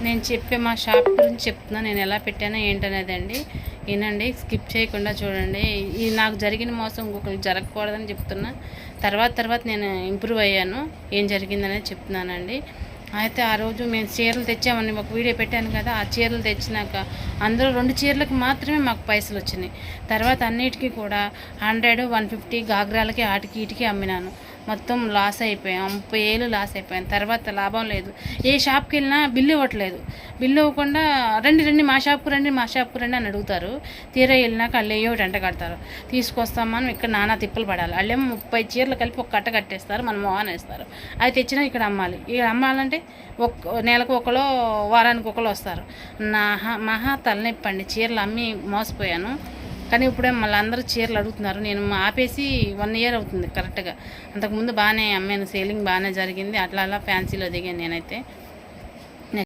నేను చెప్పే మా షాప్ గురించి చెప్తున్నా, నేను ఎలా పెట్టానో ఏంటనేది అండి. వినండి, స్కిప్ చేయకుండా చూడండి. ఇది నాకు జరిగిన మోసం ఇంకొకరికి జరగకూడదని చెప్తున్నా. తర్వాత నేను ఇంప్రూవ్ అయ్యాను, ఏం జరిగిందనేది చెప్తున్నానండి. అయితే ఆ రోజు మేము చీరలు తెచ్చామని ఒక వీడియో పెట్టాను కదా. ఆ చీరలు తెచ్చినాక అందులో 2 చీరలకు మాత్రమే మాకు పైసలు వచ్చినాయి. తర్వాత అన్నిటికీ కూడా 100, 150 గాగ్రాలకి ఆటికి ఈటికి అమ్మినాను. మొత్తం లాస్ అయిపోయాం, 30,000 లాస్ అయిపోయాను. తర్వాత లాభం లేదు. ఏ షాప్కి వెళ్ళినా బిల్లు ఇవ్వట్లేదు. బిల్లు ఇవ్వకుండా రండి మా షాప్కి రండి అని అడుగుతారు. తీరా వెళ్ళినాక వాళ్ళు ఒకటి అంట కడతారు. తీసుకొస్తామని ఇక్కడ నానా తిప్పలు పడాలి. వాళ్ళేమో 30 చీరలు కలిపి ఒక కట్ట కట్టేస్తారు, మనం మోహన్ వేస్తారు. అది తెచ్చినా ఇక్కడ అమ్మాలి. ఇక్కడ అమ్మాలంటే నెలకు ఒకలో వారానికి ఒకలో వస్తారు. మహా తలనొప్పండి. చీరలు అమ్మి మోసపోయాను. కానీ ఇప్పుడే మళ్ళీ అందరూ చీరలు అడుగుతున్నారు. నేను ఆపేసి 1 ఇయర్ అవుతుంది కరెక్ట్గా. అంతకుముందు బాగానే అమ్మాను, సేలింగ్ బాగానే జరిగింది. అట్లా ఫ్యాన్సీలో దిగాను నేనైతే.